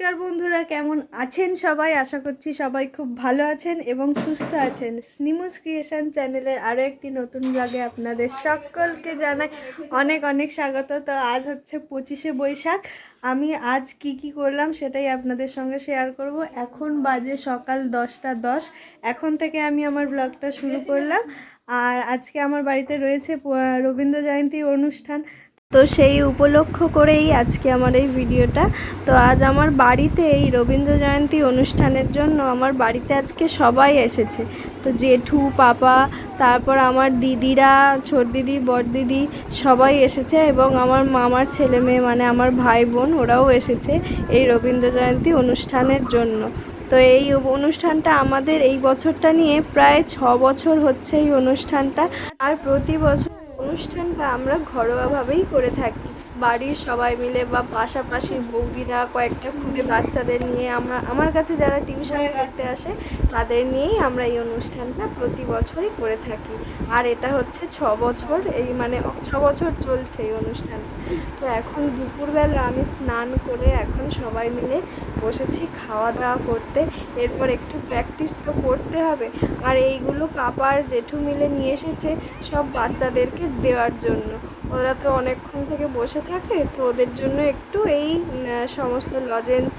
নমস্কার বন্ধুরা, কেমন আছেন সবাই? আশা করছি সবাই খুব ভালো আছেন এবং সুস্থ আছেন। স্নিমুস ক্রিয়েশন চ্যানেলের আরও একটি নতুন ব্লগে আপনাদের সকলকে জানাই অনেক অনেক স্বাগত। তো আজ হচ্ছে 25শে বৈশাখ। আমি আজ কি করলাম সেটাই আপনাদের সঙ্গে শেয়ার করব। এখন বাজে সকাল 10টা 10। এখন থেকে আমি আমার ব্লগটা শুরু করলাম। আর আজকে আমার বাড়িতে রয়েছে রবীন্দ্র জয়ন্তীর অনুষ্ঠান, তো সেই উপলক্ষ করেই আজকে আমার এই ভিডিওটা। তো আজ আমার বাড়িতে এই রবীন্দ্র জয়ন্তী অনুষ্ঠানের জন্য আমার বাড়িতে আজকে সবাই এসেছে। তো জেঠু, পাপা, তারপর আমার দিদিরা, ছোট দিদি, বড় দিদি সবাই এসেছে এবং আমার মামার ছেলে মেয়ে মানে আমার ভাই বোন ওরাও এসেছে এই রবীন্দ্র জয়ন্তী অনুষ্ঠানের জন্য। তো এই অনুষ্ঠানটা আমাদের এই বছরটা নিয়ে প্রায় 6 বছর হচ্ছে এই অনুষ্ঠানটা। আর প্রতি বছর অনুষ্ঠানটা আমরা ঘরোয়াভাবেই করে থাকি, বাড়ির সবাই মিলে বা পাশাপাশি বৌদিরা কয়েকটা খুদে বাচ্চাদের নিয়ে আমার কাছে যারা টিউশন করতে আসে তাদের নিয়েই আমরা এই অনুষ্ঠানটা প্রতি বছরই করে থাকি। আর এটা হচ্ছে 6 বছর, এই মানে 6 বছর চলছে এই অনুষ্ঠানটা। তো এখন দুপুরবেলা আমি স্নান করে এখন সবাই মিলে বসেছি খাওয়া দাওয়া করতে। এরপর একটু প্র্যাকটিস তো করতে হবে। আর এইগুলো পাপার জেঠু মিলে নিয়ে এসেছে সব বাচ্চাদেরকে দেওয়ার জন্য। ওরা তো অনেকক্ষণ থেকে বসে থাকে, তো ওদের জন্য একটু এই সমস্ত লজেন্স,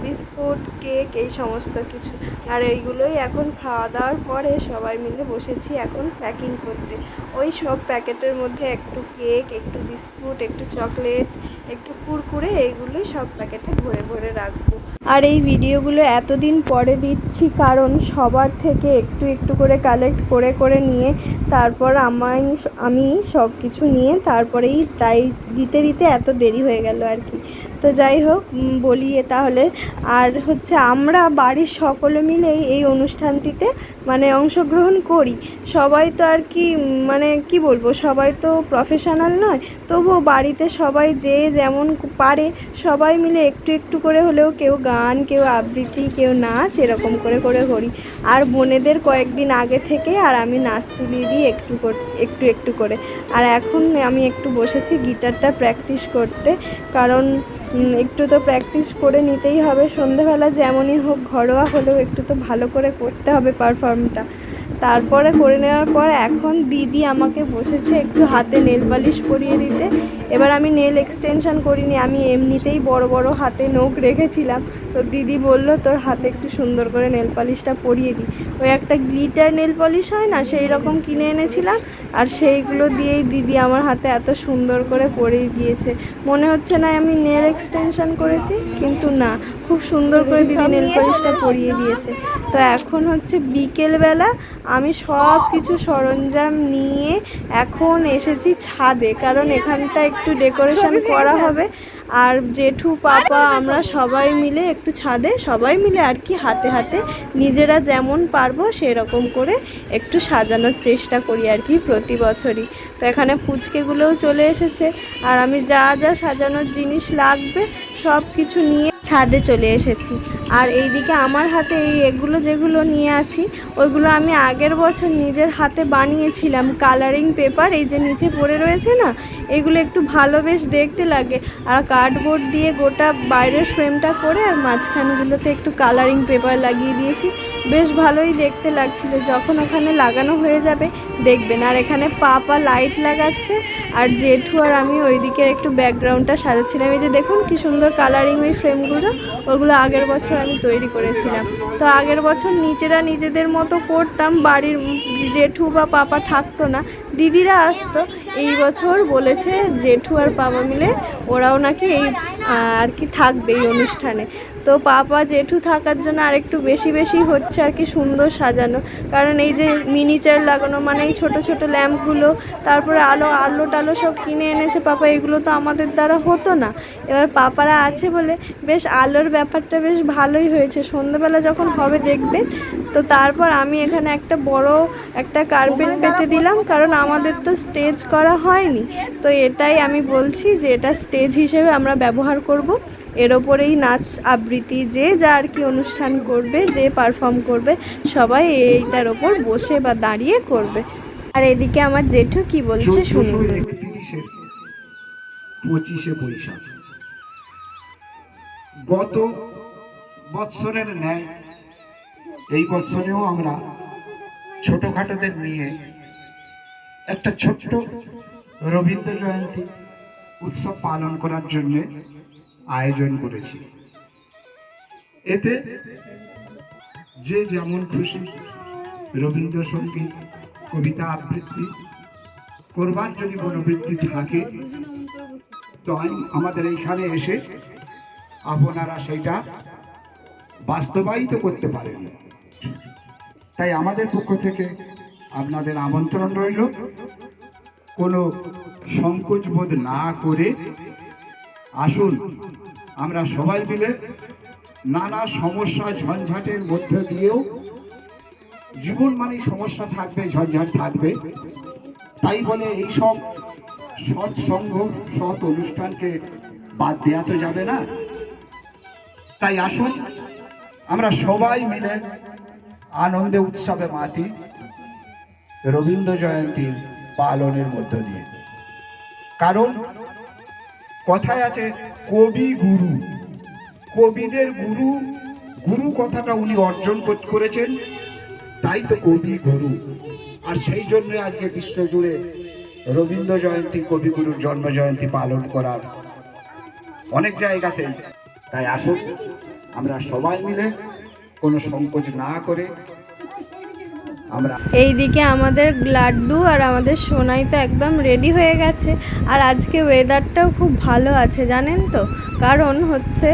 বিস্কুট, কেক এই সমস্ত কিছু। আর এইগুলোই এখন খাওয়া দাওয়ার পরে সবাই মিলে বসেছি এখন প্যাকিং করতে। ওই সব প্যাকেটের মধ্যে একটু কেক, একটু বিস্কুট, একটু চকলেট, একটু কুরকুরে, এইগুলোই সব প্যাকেটে ভরে ভরে রাখবো। আর এই ভিডিওগুলো এতদিন পরে দিচ্ছি কারণ সবার থেকে একটু একটু করে কালেক্ট করে করে নিয়ে তারপর আমি সব কিছু নিয়ে তারপরেই তাই দিতে দিতে এত দেরি হয়ে গেল আর কি। তো যাই হোক, বলি তাহলে। আর হচ্ছে আমরা বাড়ির সকলে মিলেই এই অনুষ্ঠানটিতে মানে অংশগ্রহণ করি। সবাই তো আর কি মানে কি বলবো, সবাই তো প্রফেশনাল নয়, তবুও বাড়িতে সবাই যে যেমন পারে সবাই মিলে একটু একটু করে হলেও কেউ গান, কেউ আবৃত্তি, কেউ নাচ এরকম করে করে করি। আর বোনেদের কয়েকদিন আগে থেকে আর আমি নাচ তুলিয়ে দিই একটু একটু করে। আর এখন আমি একটু বসেছি গিটারটা প্র্যাকটিস করতে, কারণ একটু তো প্র্যাকটিস করে নিতেই হবে। সন্ধেবেলা যেমনই হোক ঘরোয়া হলেও একটু তো ভালো করে করতে হবে পারফর্মটা। তারপরে করে নেওয়ার পর এখন দিদি আমাকে বসেছে একটু হাতে নেল পালিশ পরিয়ে দিতে। এবার আমি নেল এক্সটেনশন করিনি, আমি এমনিতেই বড় বড় হাতে নখ রেখেছিলাম। তো দিদি বলল তোর হাতে একটু সুন্দর করে নেল পালিশটা পরিয়ে দিই। ওই একটা গ্লিটার নেল পলিশ হয় না, সেই রকম কিনে এনেছিলাম। আর সেইগুলো দিয়েই দিদি আমার হাতে এত সুন্দর করে পরিয়ে দিয়েছে। মনে হচ্ছে না আমি নেল এক্সটেনশন করেছি, কিন্তু না, খুব সুন্দর করে দিদি নেল পলিশটা পরিয়ে দিয়েছে। তো এখন হচ্ছে বিকেলবেলা, আমি সব কিছু সরঞ্জাম নিয়ে এখন এসেছি ছাদে, কারণ এখানটা একটু ডেকোরেশন করা হবে। আর জেঠু, পাপা, আমরা সবাই মিলে একটু ছাদে সবাই মিলে আর কি হাতে হাতে নিজেরা যেমন পারবো সেরকম করে একটু সাজানোর চেষ্টা করি আর কি প্রতি বছরই। তো এখানে পুচকেগুলোও চলে এসেছে, আর আমি যা যা সাজানোর জিনিস লাগবে সব কিছু নিয়ে ছাদে চলে এসেছি। আর এইদিকে আমার হাতে এগুলো যেগুলো নিয়ে আছি ওইগুলো আমি আগের বছর নিজের হাতে বানিয়েছিলাম। কালারিং পেপার এই যে নিচে পড়ে রয়েছে না, এগুলো একটু ভালো বেশ দেখতে লাগে। আর কার্ডবোর্ড দিয়ে গোটা বাইরের ফ্রেমটা করে আর মাঝখানগুলোতে একটু কালারিং পেপার লাগিয়ে দিয়েছি, বেশ ভালোই দেখতে লাগছিল। যখন ওখানে লাগানো হয়ে যাবে দেখবেন। আর এখানে পাপা লাইট লাগাচ্ছে, আর জেঠু আর আমি ওইদিকের একটু ব্যাকগ্রাউন্ডটা সাজাচ্ছিলাম। এই যে দেখুন কি সুন্দর কালারিং ওই ফ্রেমগুলো, ওগুলো আগের বছর আমি তৈরি করেছিলাম। তো আগের বছর নিজেরা নিজেদের মতো করতাম, বাড়ির জেঠু বা পাপা থাকতো না, দিদিরা আসতো। এই বছর বলেছে জেঠু আর পাপা মিলে ওরাও নাকি এই আর কি থাকবে এই অনুষ্ঠানে। তো পাপা জেঠু থাকার জন্য আরেকটু বেশি বেশি হচ্ছে আর কি সুন্দর সাজানো। কারণ এই যে মিনিচার লাগানো মানে এই ছোটো ছোটো ল্যাম্পগুলো, তারপরে আলো টালো সব কিনে এনেছে পাপা, এগুলো তো আমাদের দ্বারা হতো না। এবার পাপারা আছে বলে বেশ আলোর ব্যাপারটা বেশ ভালোই হয়েছে, সন্ধ্যেবেলা যখন হবে দেখবেন। তো তারপর আমি এখানে একটা বড় একটা কার্পেট পেতে দিলাম, কারণ আমাদের তো স্টেজ করা হয়নি। তো এটাই আমি বলছি যে এটা স্টেজ হিসেবে আমরা ব্যবহার করব। এর ওপরেই নাচ আবৃত্তি যে যা আর কি অনুষ্ঠান করবে, যে পারফর্ম করবে সবাই এইটার ওপর বসে বা দাঁড়িয়ে করবে। আর এদিকে আমার জেঠু কি বলছে শুনুন। 25শে বৈশাখ গত বৎসরের ন্যায় এই বৎসরেও আমরা ছোটখাটোদের নিয়ে একটা ছোট্ট রবীন্দ্র জয়ন্তী উৎসব পালন করার জন্য আয়োজন করেছি। এতে যে যেমন খুশি রবীন্দ্রসঙ্গীত, কবিতা আবৃত্তি করবার যদি মনোবৃত্তি থাকে তো আমাদের এইখানে এসে আপনারা সেইটা বাস্তবায়িত করতে পারেন। তাই আমাদের পক্ষ থেকে আপনাদের আমন্ত্রণ রইল, কোনো সংকোচ বোধ না করে আসুন। আমরা সবাই মিলে নানা সমস্যা ঝঞ্ঝাটের মধ্যে দিয়েও, জীবন মানে সমস্যা থাকবে, ঝঞ্ঝাট থাকবে, তাই বলে এইসব সৎসঙ্গ সৎ অনুষ্ঠানকে বাদ দেওয়া তো যাবে না। তাই আসুন আমরা সবাই মিলে আনন্দে উৎসবে মাতি রবীন্দ্র জয়ন্তীর পালনের মধ্য দিয়ে। কারণ কথায় আছে কবি গুরু, কবিদের গুরু, গুরু কথাটা উনি অর্জন করেছেন, তাই তো কবি গুরু। আর সেই জন্য আজকে বিশ্বজুড়ে রবীন্দ্র জয়ন্তী, কবিগুরুর জন্ম জয়ন্তী পালন করার অনেক জায়গাতে। তাই আসুন আমরা সবাই মিলে কোনো সংকোচ না করে আমরা। এইদিকে আমাদের লাড্ডু আর আমাদের সোনাই তো একদম রেডি হয়ে গেছে। আর আজকে ওয়েদারটাও খুব ভালো আছে জানেন তো, কারণ হচ্ছে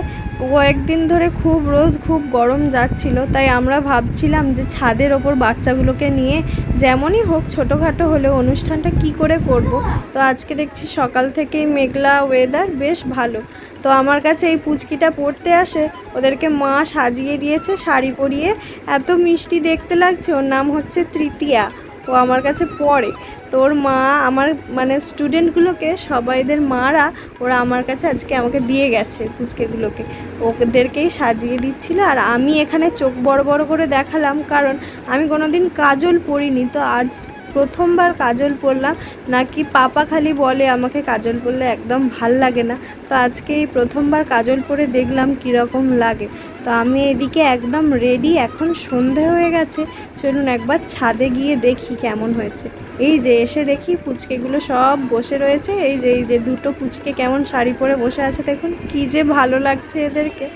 কয়েকদিন ধরে খুব রোদ, খুব গরম যাচ্ছিল। তাই আমরা ভাবছিলাম যে ছাদের ওপর বাচ্চাগুলোকে নিয়ে যেমনই হোক ছোটোখাটো হলেও অনুষ্ঠানটা কি করে করব। তো আজকে দেখছি সকাল থেকেই মেঘলা ওয়েদার, বেশ ভালো। তো আমার কাছে এই পুচকিটা পড়তে আসে, ওদেরকে মা সাজিয়ে দিয়েছে শাড়ি পরিয়ে, এত মিষ্টি দেখতে লাগছে। ওর নাম হচ্ছে তৃতীয়া, ও আমার কাছে পড়ে। তো ওর মা আমার মানে স্টুডেন্টগুলোকে, সবাইদের মারা ওরা আমার কাছে আজকে আমাকে দিয়ে গেছে পুচকেগুলোকে, ওদেরকেই সাজিয়ে দিচ্ছিল। আর আমি এখানে চোখ বড় বড় করে দেখালাম, কারণ আমি কোনোদিন কাজল পরিনি, তো আজ প্রথমবার কাজল পরলাম। নাকি পাপা খালি বলে আমাকে কাজল পরলে একদম ভাল লাগে না, তো আজকে এই প্রথমবার কাজল পরে দেখলাম কীরকম লাগে। তো আমি এদিকে একদম রেডি, এখন সন্ধে হয়ে গেছে, চলুন একবার ছাদে গিয়ে দেখি কেমন হয়েছে। এই যে এসে দেখি পুচকেগুলো সব বসে রয়েছে, এই যে দুটো পুচকে কেমন শাড়ি পরে বসে আছে, দেখুন কি যে ভালো লাগছে এদেরকে।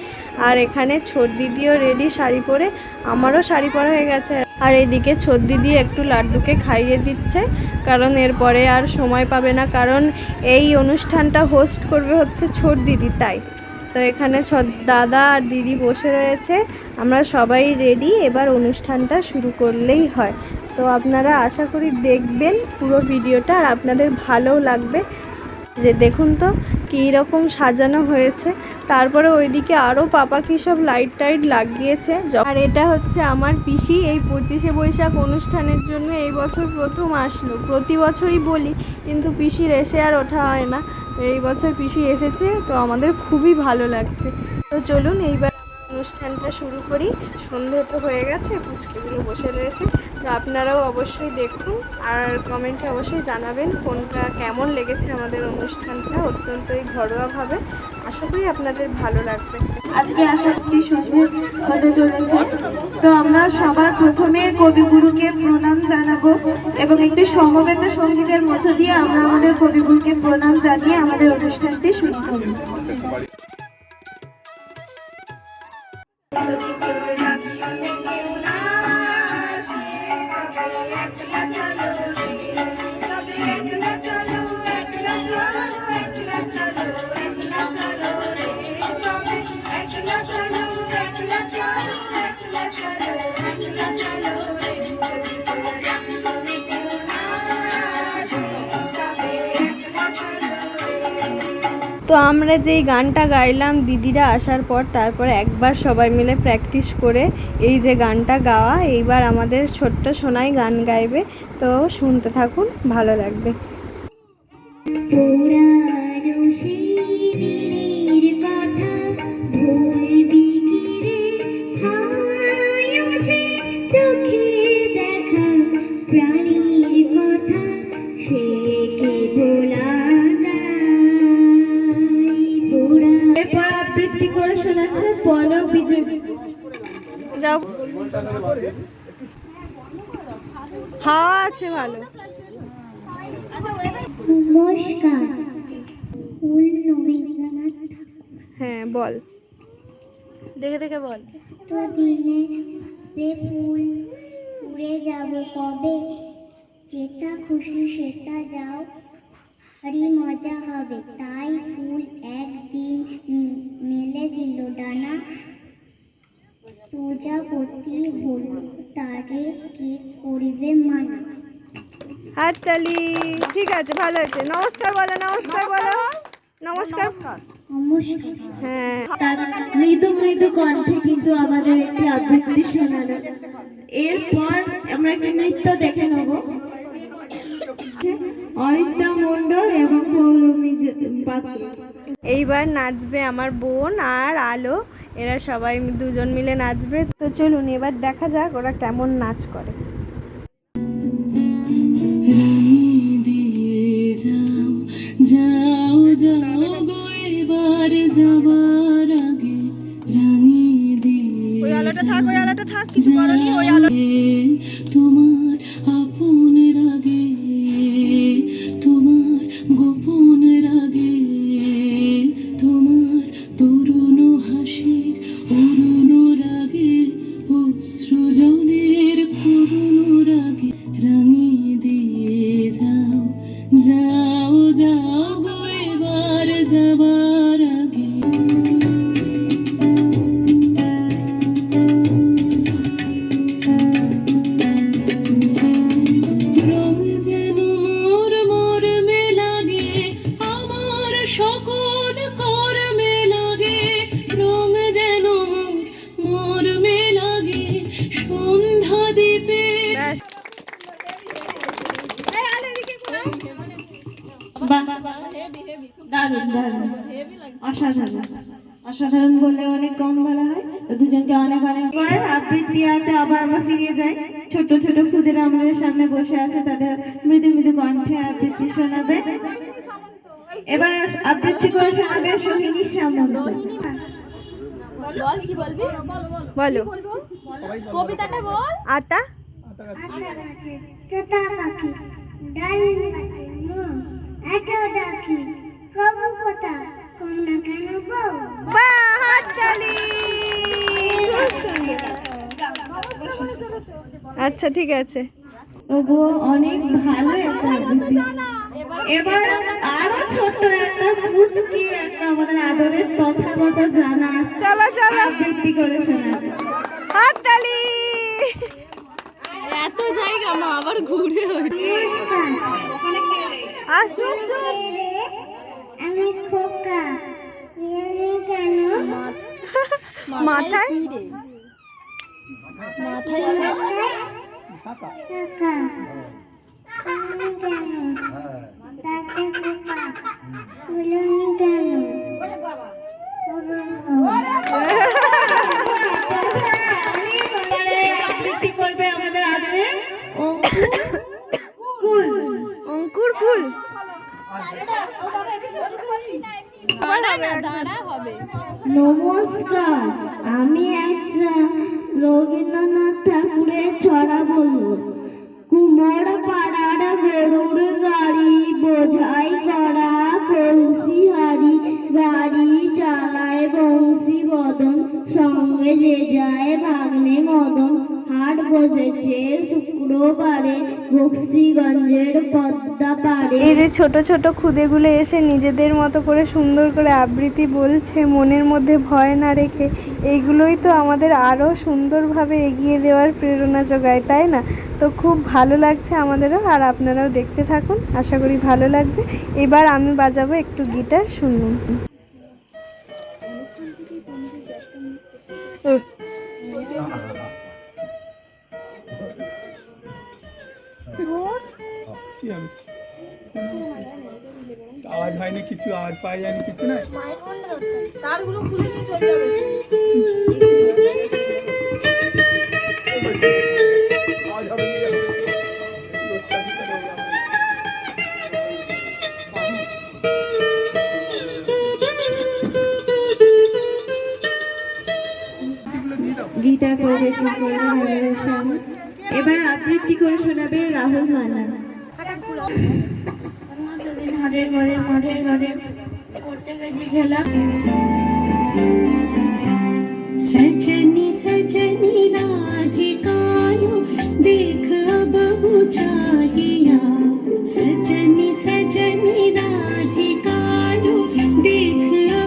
আর এখানে ছোট দিদিও রেডি শাড়ি পরে, আমারও শাড়ি পরা হয়ে গেছে। আর এদিকে ছোট দিদি একটু লাড্ডুকে খাইয়ে দিচ্ছে, কারণ এরপরে আর সময় পাবে না, কারণ এই অনুষ্ঠানটা হোস্ট করবে হচ্ছে ছোট দিদি। তাই তো এখানে দাদা আর দিদি বসে রয়েছে, আমরা সবাই রেডি, এবার অনুষ্ঠানটা শুরু করলেই হয়। তো আপনারা আশা করি দেখবেন পুরো ভিডিওটা, আর আপনাদের ভালোও লাগবে। যে দেখুন তো কী রকম সাজানো হয়েছে। তারপরে ওইদিকে আরও পাপা কী সব লাইট টাইট লাগিয়েছে। আর এটা হচ্ছে আমার পিসি, এই 25শে বৈশাখ অনুষ্ঠানের জন্য এই বছর প্রথম আসলো। প্রতি বছরই বলি, কিন্তু পিসির এসে আর ওঠা হয় না। তো এই বছর পিসি এসেছে, তো আমাদের খুবই ভালো লাগছে। তো চলুন এইবার অনুষ্ঠানটা শুরু করি। সন্ধে তো হয়ে গেছে, পুচকিগুলো বসে রয়েছে। তো আপনারাও অবশ্যই দেখুন, আর কমেন্টে অবশ্যই জানাবেন কোনটা কেমন লেগেছে আমাদের অনুষ্ঠানটা, অত্যন্তই ঘরোয়াভাবে। আশা করি আপনাদের ভালো লাগবে। আজকে আশা করি সন্ধে হতে চলেছে, তো আমরা সবার প্রথমে কবিগুরুকে প্রণাম জানাবো এবং একটি সমবেত সঙ্গীতের মধ্য দিয়ে আমরা আমাদের কবিগুরুকে প্রণাম জানিয়ে আমাদের অনুষ্ঠানটি শুরু করব। তো আমরা যেই গানটা গাইলাম দিদিরা আসার পর, তারপর একবার সবাই মিলে প্র্যাকটিস করে এই যে গানটা গাওয়া, এইবার আমাদের ছোট্ট সোনাই গান গাইবে। তো শুনতে থাকুন, ভালো লাগবে। এরপর আবৃত্তি করে শোনাচ্ছি দাও বিজয়। যাও, হাওয়া আছে ভালো। নমস্কার। ফুল রবীন্দ্রনাথ হ্যাঁ বল, দেখে দেখে বল। তো দিনে রে ফুল উড়ে যাব কবে, যেটা খুশি সেটা যাও আরই মজা হবে। তাই ফুল একদিন মেলে দিল ডানা, প্রজাপতি হল তারে কি করিবে মানা। হাততালি। ঠিক আছে, ভালো হয়েছে। নমস্কার বলো, নমস্কার বলো, নমস্কার। নমস্কার। হ্যাঁ, তার মৃদু মৃদু কণ্ঠে কিন্তু আমাদের একটি আবৃত্তি শোনালো। এরপর আমরা একটি নৃত্য দেখে নেব। অরিত্রা মণ্ডল এবং পৌলমী পাত্র। এইবার নাচবে আমার বোন আর আলো, এরা সবাই দুজন মিলে নাচবে। তো চলুন এবার দেখা যাক ওরা কেমন নাচ করে। যাও যাও গো এবার যাবার আগে রানী দিয়ে ওই আলোটা থাক, ওই আলোটা থাক, কিছু করনি। ওই আলো তোমার আপনের আগে, তোমার গোপনের আগে, তোমার তরুণ হাসির অরুণ রাগে, অশ্রু জলের করুণ রাগে রানী দিয়ে যাও যাও যাও গো এবার যাবার আগে। রং যেন মোর মরমে লাগে, আমার সকল কর্মে লাগে। রং যেন মোর মরমে লাগে, সন্ধ্যা দ্বীপে। ব্যাস। বাহ, দারুণ দারুণ, অসাধারণ। অসাধারণ বলে অনেক কম বলা হয়। তো দুজনকে অনেক অনেকবার আবৃত্তি আতে আবার আমরা ফিরে যাই। ছোট ছোট খুদেরা আমাদের সামনে বসে আছে, তাদের মৃদু মৃদু কণ্ঠে আবৃত্তি শোনাবে। এবার আবৃত্তি করে শোনাবে সোহিনী সামন্ত। বল কি বলবি? বলো, কবিতাটা বল। আতা। আতা গাছে তোতা পাখি, ডাল গাছে মোম, এত ডাকি কবু কথা কম না কেন বউ। বাহ, হাততালি। খুব সুন্দর। আচ্ছা ঠিক আছে। তবুও অনেক ভালো একটা আবৃত্তি। এবার আরো ছোট একটা পুচকি একটা আমাদের আদরের তথাগত জানা আসছে, চলো চলো, আবৃত্তি করে শোনাবে। হাততালি। এত জায়গা মা আবার ঘুরে নমস্কার। আর চুপ চুপ। আমি খোকা, বিয়ানি কেন মাথায় মাথায় ছাকা, আমি কেন তাকে খোকা, বিয়ানি কেন আবৃত্তি করবে আমাদের আদরের অঙ্কুর কুল। অঙ্কুর কুল। দাঁড়া হবে। নমস্কার, আমি একটা রবীন্দ্রনাথ ঠাকুরের ছড়া বলবো। কুমোর পাড়ার গরুর গাড়ি, বোঝাই করা কলসি হাড়ি, গাড়ি চালায় বংশী বদন, সঙ্গে যে যায় ভাগ্নে মদন। হাট বসেছে শুক্রবারে, বক্সিগঞ্জের পদ্মা পাড়ে। এই যে ছোট ছোট খুদেগুলো এসে নিজেদের মতো করে সুন্দর করে আবৃত্তি বলছে, মনের মধ্যে ভয় না রেখে, এইগুলোই তো আমাদের আরও সুন্দরভাবে এগিয়ে দেওয়ার প্রেরণা যোগায়, তাই না? তো খুব ভালো লাগছে আমাদেরও, আর আপনারাও দেখতে থাকুন, আশা করি ভালো লাগবে। এবার আমি বাজাবো একটু গিটার, শুনুন। আওয়াজ হয়নি, কিছু আওয়াজ পাওয়া যায়নি, কিছু না। তারগুলো খুলে নিয়ে চলে যাবে। আওয়াজ হবে না। গিটার পরিবেশন করবে হামিদুর শামীম। এবার আবৃত্তি করে শোনাবে রাহুল মান্না। ঘরের ঘরে মাঠের ঘরে করতে গেছি খেলা। सजनी सजनी राधिकालो देख बहु चाहिया सजनी सजनी राधिकालो देख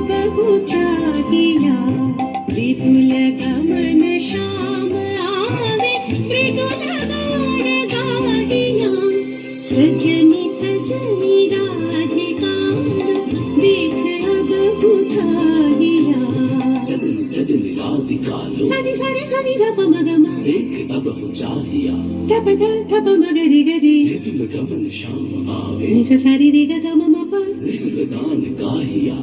बहु चाहिया मृदुल गमन श्याम आवे मृदुल गान गाहिया सजनी सजनी राधिकालो देख बहु चाहिया सजनी राधिकालो सनी सनी सनी गप मगमा देख अब हो चाहिया गप मगरी गरी मृदुल गमन श्याम आवे निस सारी रे ग म म प मृदुल गान गाहिया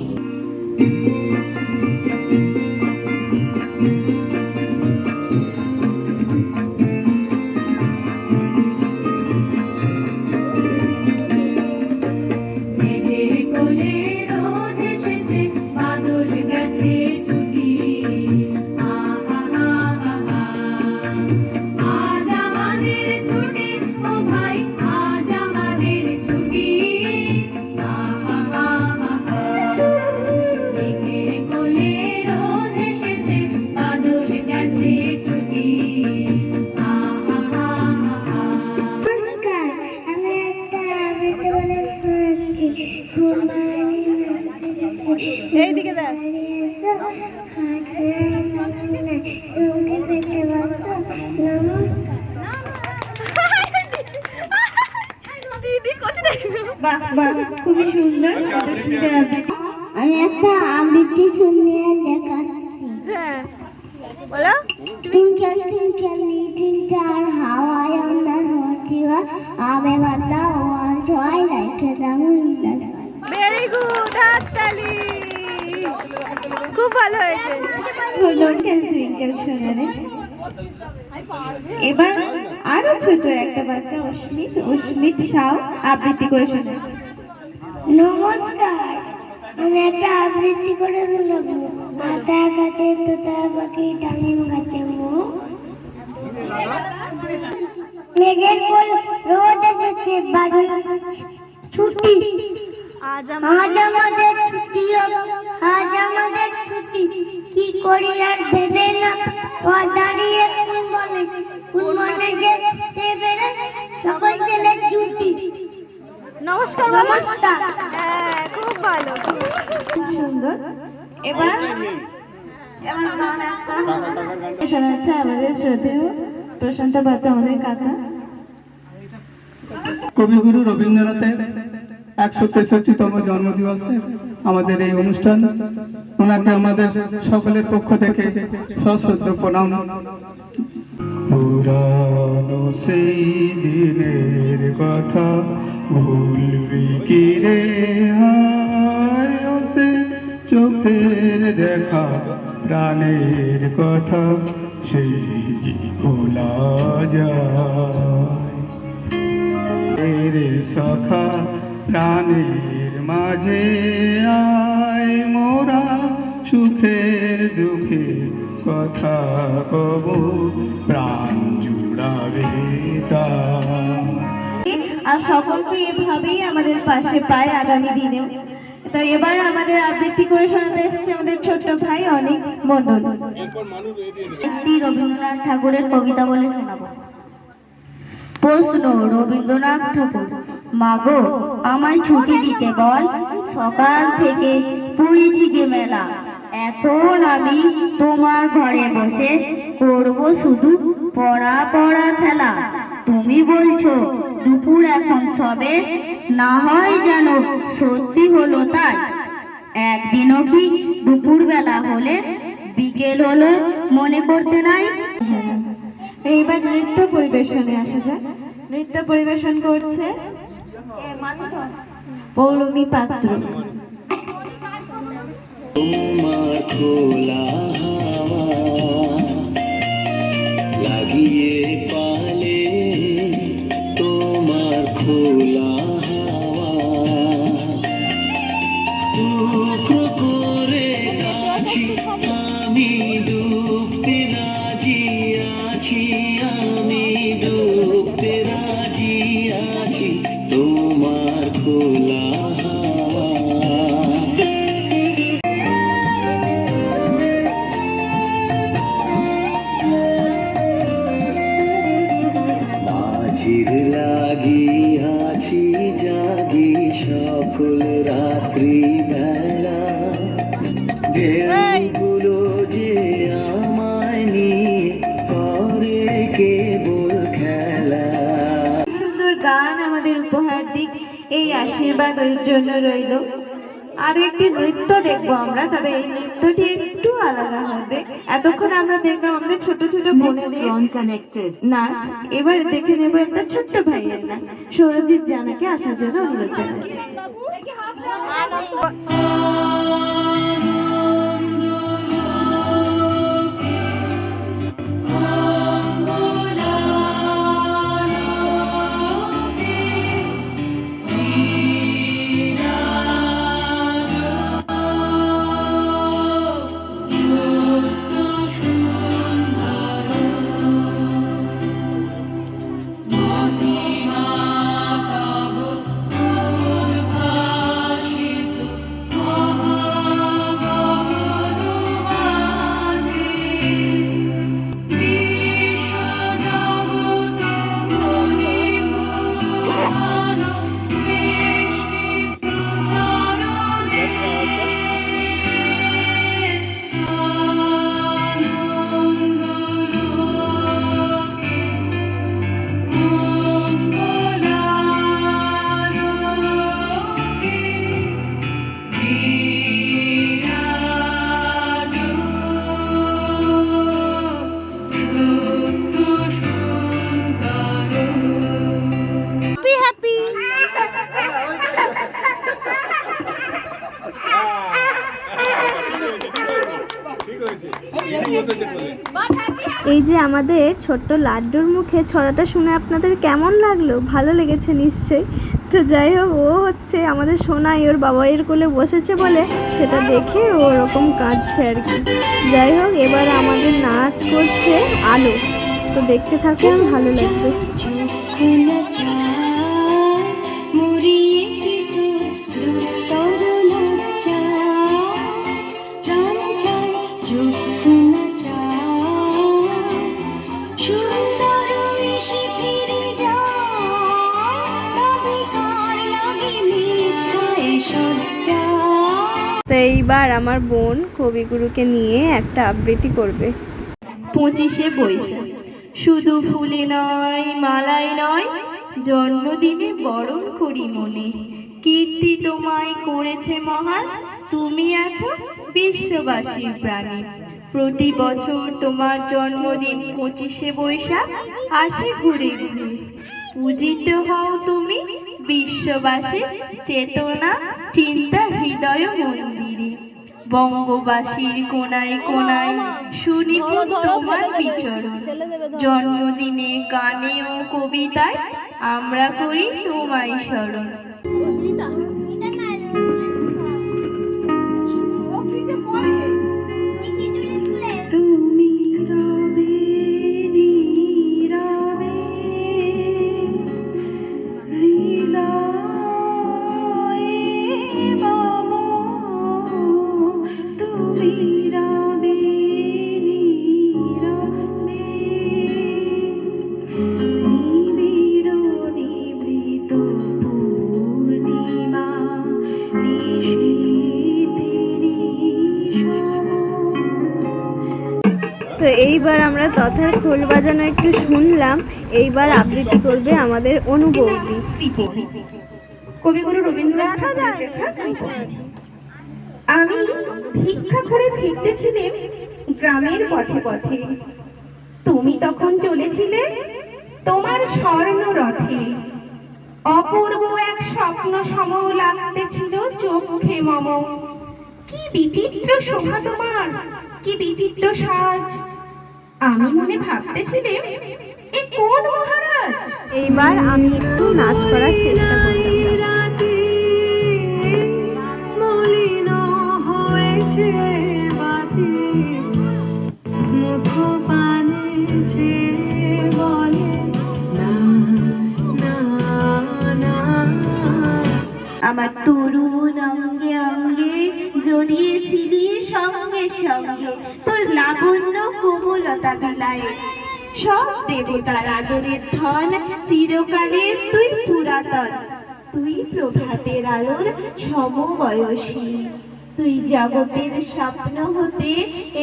মেঘের কোলে রোদ এসেছে বাদল গেছে টুটি আহা হা হা আজ আমাদের ছুটি ও ভাই আজ আমাদের ছুটি আহা হা হা মেঘের কোলে রোদ এসেছে বাদল গেছে টুটি আহা হা হা নমস্কার, আমি একটা আবৃত্তি বলে শোনাচ্ছি। ঘুমারি নাচি নাচি এইদিকে দেখ। ঘুমারি এসো, হাত ফেরাই নামে নাই, চৌকি পেতে বসো। নমস্কার। দিদি কোথায় দেখবে? বাহ বাহ, খুবই সুন্দর, কত সুন্দর আবৃত্তি। আমি একটা আবৃত্তি শুনিয়ে দেখাচ্ছি। হ্যাঁ বলো। Twinkle twinkle little star, how I wonder what you are. আবে বাদলা ওয়াল ছয় লাইকে দামু ইল্লা ছয়। ভেরি গুড, হাততালি। খুব ভালো হয়েছে। হলো টুইঙ্কেল শোনালে। এবার আরো ছোট একটা বাচ্চা অস্মিত সাউ আবৃত্তি করে শোনাচ্ছে। নমস্কার, আমি একটা আবৃত্তি করে শোনাবো। মাথা গাছে তোতা পাখি ডালিম গাছে মুখ। মেঘের কোল রোদ এসেছে বাদল ছুটি আজ আজ আমাদের ছুটি আজ আমাদের ছুটি কি করি আর ভেবে না দাঁড়িয়ে কোন মনে যে ছুটে বেড়ায় সকল ছেলে জুটি। নমস্কার বলো। নমস্কার। হ্যাঁ খুব ভালো। খুব সুন্দর। এবার শোনাচ্ছে আমাদের শ্রদ্ধেয় প্রশান্ত পাত্র, আমাদের কাকা। কবিগুরু রবীন্দ্রনাথের 163তম জন্মদিবসে আমাদের এই অনুষ্ঠান, ওনাকে আমাদের সকলের পক্ষ থেকে সশ্রদ্ধ প্রণাম। পুরানো সেই দিনের কথা ভুলবি কি রে হায়, ও সে চোখের দেখা প্রাণের কথা সেই কি ভোলা যায়। রে সখা প্রাণের মাঝে আয়, মোরা সুখের দুঃখে কথা কব প্রাণ জুড়াবে তাই। আর সকলকে এভাবেই আমাদের পাশে পায় আগামী দিনেও। তো এবার আমাদের আবৃত্তি করে শোনাতে এসছে আমাদের ছোট্ট ভাই অনেক মণ্ডল। একটি রবীন্দ্রনাথ ঠাকুরের কবিতা বলে শোনাবো। প্রশ্ন, রবীন্দ্রনাথ ঠাকুর। মাগো আমায় ছুটি দিতে বল, সকাল থেকে পুড়েছি যে মেলা, এখন আমি তোমার ঘরে বসে করব শুধু পড়া পড়া খেলা। তুমি বলছো দুপুর এখন সবে, না হয় যেন সত্যি হলো তাই। একদিনও কি দুপুর বেলা হলে বিকেল হলো মনে করতে নাই। এইবার নৃত্য পরিবেশনে আসা যাক। নৃত্য পরিবেশন করছে পৌলমী পাত্র। তোমার খোলা হাওয়া লাগিয়ে পালে, তোমার খোলা হাওয়া টুকরো করে গাছি আমি ডুবতে আশীর্বাদ ওর জন্য রইল। আর একটি নৃত্য দেখবো আমরা, তবে এই নৃত্যটি একটু আলাদা হবে। এতক্ষণ আমরা দেখলাম আমাদের ছোট ছোট বোনেদের নাচ, এবার দেখে নেবো একটা ছোট্ট ভাইয়ের নাচ। সৌরজিৎ জানাকে আসার জন্য অনুরোধ জানাচ্ছি। এই যে আমাদের ছোট্ট লাড্ডুর মুখে ছড়াটা শুনে আপনাদের কেমন লাগলো? ভালো লেগেছে নিশ্চয়ই। তো যাই হোক, ও হচ্ছে আমাদের সোনাই ওর বাবাইয়ের কোলে বসেছে বলে সেটা দেখে ও ওরকম কাঁদছে আর কি। যাই হোক, এবার আমাদের নাচ করছে আলো, তো দেখতে থাকুন, ভালো লাগবে। তো এইবার আমার বোন কবিগুরুকে নিয়ে একটা আবৃত্তি করবে। 25শে বৈশাখ শুধু ফুলে নয়, মালাই নয়, জন্মদিনে বরণ করি মনে। কীর্তি তোমায় করেছে মহান, তুমি আছো বিশ্ববাসীর প্রাণে। প্রতি বছর তোমার জন্মদিন 25শে বৈশাখ আসে ঘুরে ঘুরে। পূজিত হও তুমি বিশ্ববাসীর চেতনা চিন্তা হৃদয় মন্দিরে। বঙ্গবাসীর কোনায় কোনায় শুনিব তোমার বিচরণ। জন্মদিনে গানে ও কবিতায় আমরা করি তোমায় স্মরণ। তুমি রবে নীরবে হৃদয়ে মম, তুমি রবে নীরবে নিবিড় নিভৃত পূর্ণিমা নিশীথিনী সম। তো এইবার আমরা তথার খোল বাজানো একটু শুনলাম, এইবার আবৃত্তি করবে আমাদের অনুবৌদি। কবিগুরু রবীন্দ্রনাথ ঠাকুরের লেখা কৃপণ। আমি ভিক্ষা করে ফিরতেছিলাম গ্রামের পথে পথে, তুমি তখন চলেছিলে তোমার স্বর্ণ রথে। অপূর্ব এক স্বপ্ন সম লাগতেছিল চোখে মম। কি বিচিত্র শোভা তোমার, কি বিচিত্র সাজ। আমি মনে ভাবতেছিলাম এ কোন মহারাজ। এইবার আমি একটু নাচ করার চেষ্টা করলাম। মলিন হয়েছে বাতি, মুখ পানে বলে না না না। আমার তরুণ অঙ্গে অঙ্গে জড়িয়েছিলি সঙ্গে সঙ্গে তোর লাবণ্য কোমলতা বিলায়ে। সব দেবতার আদরের ধন, চিরকালের তুই পুরাতন। তুই প্রভাতের আলোর সমবয়সী, তুই জগতের স্বপ্ন হতে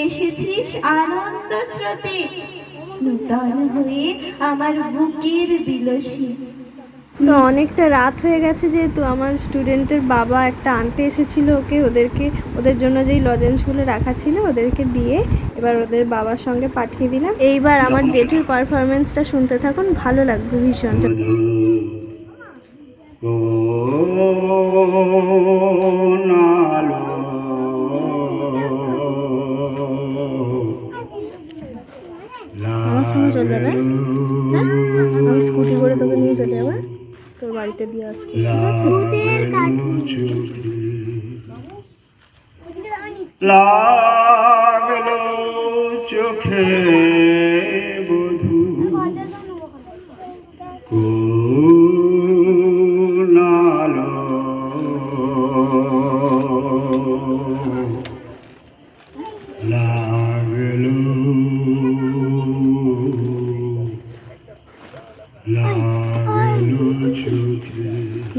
এসেছিস আনন্দ স্রোতে। নূতন হয়ে আমার বুকের বিলসী, তো অনেকটা রাত হয়ে গেছে, যেহেতু আমার স্টুডেন্টের বাবা একটা আনতে এসেছিল ওদের জন্য যেই লজেন্সগুলো রাখা ছিল ওদেরকে দিয়ে এবার ওদের বাবার সঙ্গে পাঠিয়ে দিলাম। এইবার আমার জেঠুর পারফরমেন্সটা শুনতে থাকুন, ভালো লাগবে ভীষণ। আমার সঙ্গে চলে যাবে, হ্যাঁ আমি স্কুটি করে তোকে নিয়ে চলে যাবো, তোর বাড়িতে দিয়ে আসবো, ঠিক আছে? লাগলো চোখে বধূ কোনালো লাগলো চোখে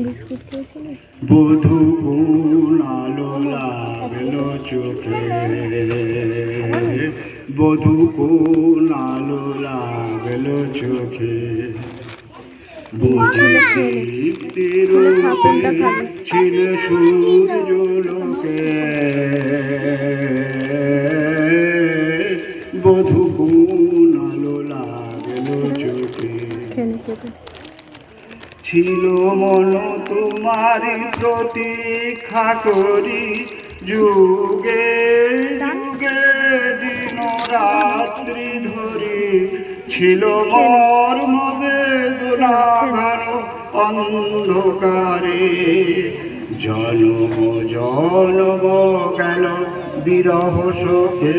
বিস্কুট খেয়েছিলি? বধূ কোনালো লাগলো চোখে, বধূ কোনালো লাগলো চোখে, ছিল সূর্যলোকে, বধূ কোনালো লাগলো চোখে, ছিল মন তোমার প্রতীক্ষা করি, যুগে যুগে দিন রাত্রি ধরি, ছিল মর্ম বেদনা ঘন অন্ধকারে, জনম জনম গেল বিরহ শোকে,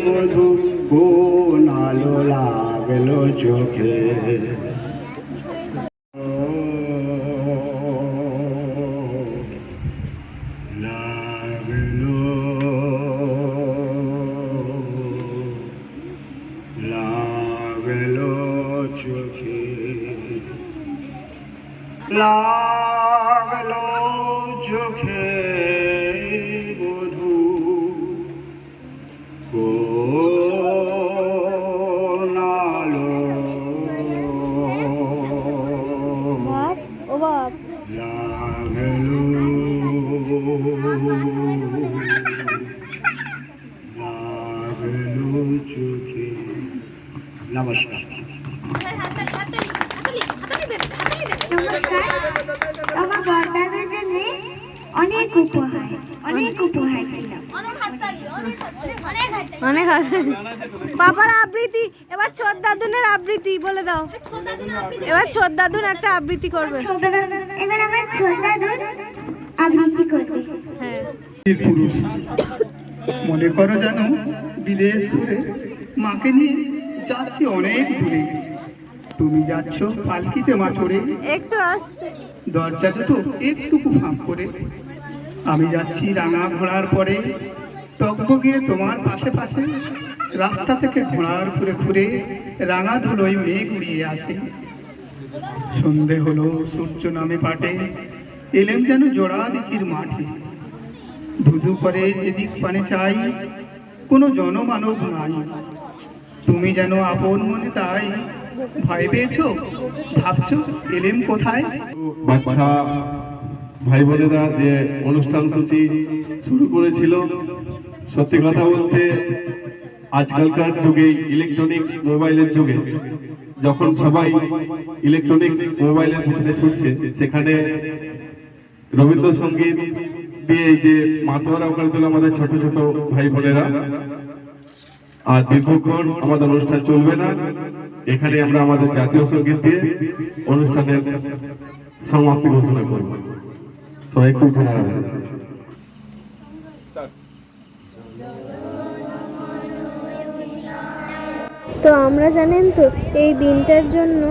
বধূ কোনালো লাগলো চোখে, লাগলো লাগলো চোখে, লাগলো চোখে, বধূ কোনালো ও বাপ, লাগলো লাগলো চোখে। নমস্কার। নমস্কার। আমার বড়দাদার জন্য অনেক উপহার দিলাম। অনেক বাবার আবৃত্তি, এবার ছোট দাদুনের আবৃত্তি বলে দাও, এবার ছোট দাদুন একটা আবৃত্তি করবে। এবার আমার ছোট দাদুর আবৃত্তি করবে। হ্যাঁ, পুরুষ মনে করো জানো বিদেশ ঘুরে মাকে নিয়ে যাচ্ছি অনেক দূরে, তুমি যাচ্ছ পালকিতে মা চড়ে, একটু আসতে। দরজা দুটো একটুকু ফাঁক করে, আমি যাচ্ছি রাঙা ঘোড়ার পরে, টকবগিয়ে তোমার পাশে পাশে, রাস্তা থেকে ঘোড়ার ঘুরে ঘুরে রাঙা ধুলোয় মেঘ উড়িয়ে আসে, সন্ধে হলো সূর্য নামে পাটে, এলেম যেন জোড়া দিঘির মাঠে, ধুধু করে যেদিক পানে চাই কোনো জনমানব নাই, তুমি যেন আপন মনে তাই, ভয় পেয়েছো ভাবছো এলেম কোথায়। বাচ্চা ভাই বোনেরা যে অনুষ্ঠান সূচি শুরু করেছিল, সত্যি কথা বলতে আজকালকার যুগে ইলেকট্রনিক্স মোবাইলের যুগে যখন সবাই ইলেকট্রনিক্স মোবাইলের পিছনে ছুটছে, সেখানে রবীন্দ্রসঙ্গীত দিয়ে যে মাতোয়ারা করে দিল আমাদের ছোট ছোট ভাই বোনেরা, আর দীর্ঘক্ষণ আমাদের অনুষ্ঠান চলবে না, এখানে আমরা আমাদের জাতীয় সঙ্গীত দিয়ে অনুষ্ঠানের সমাপ্তি ঘোষণা করব। সবাই খুব ভালো লাগবে। তো আমরা জানেন তো এই দিনটার জন্য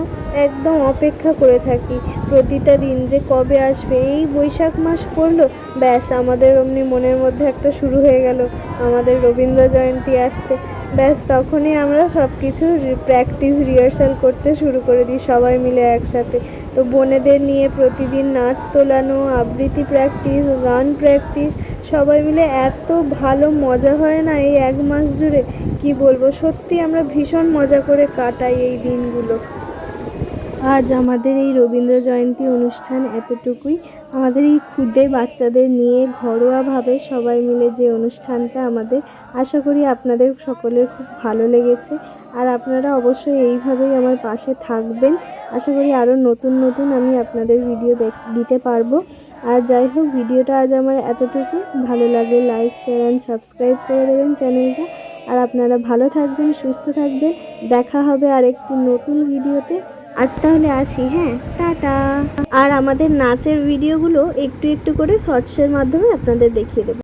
একদম অপেক্ষা করে থাকি, প্রতিটা দিন যে কবে আসবে। এই বৈশাখ মাস পড়লো, ব্যাস আমাদের অমনি মনের মধ্যে একটা শুরু হয়ে গেল, আমাদের রবীন্দ্র জয়ন্তী আসছে, ব্যাস তখনই আমরা সব কিছু প্র্যাকটিস রিহার্সাল করতে শুরু করে দিই সবাই মিলে একসাথে। তো বোনেদের নিয়ে প্রতিদিন নাচ তোলানো, আবৃত্তি প্র্যাকটিস, গান প্র্যাকটিস সবাই মিলে এত ভালো মজা হয় না এই 1 মাস জুড়ে, কি বলবো। সত্যি আমরা ভীষণ মজা করে কাটাই এই দিনগুলো। আজ আমাদের এই রবীন্দ্র জয়ন্তী অনুষ্ঠান এতটুকুই। আমাদের এই ক্ষুদে বাচ্চাদের নিয়ে ঘরোয়াভাবে সবাই মিলে যে অনুষ্ঠানটা আমাদের, আশা করি আপনাদের সকলের খুব ভালো লেগেছে। আর আপনারা অবশ্যই এইভাবেই আমার পাশে থাকবেন। আশা করি আরও নতুন নতুন আমি আপনাদের ভিডিও দিতে পারবো। আর যাই হোক, ভিডিওটা আজ আমার এতটুকু। ভালো লাগলে লাইক, শেয়ার অ্যান্ড সাবস্ক্রাইব করে দেবেন চ্যানেলটা। আর আপনারা ভালো থাকবেন, সুস্থ থাকবেন। দেখা হবে আরেকটি নতুন ভিডিওতে। আজ তাহলে আসি, হ্যাঁ, টাটা। আর আমাদের নাচের ভিডিওগুলো একটু একটু করে শর্টসের মাধ্যমে আপনাদের দেখিয়ে দেবো।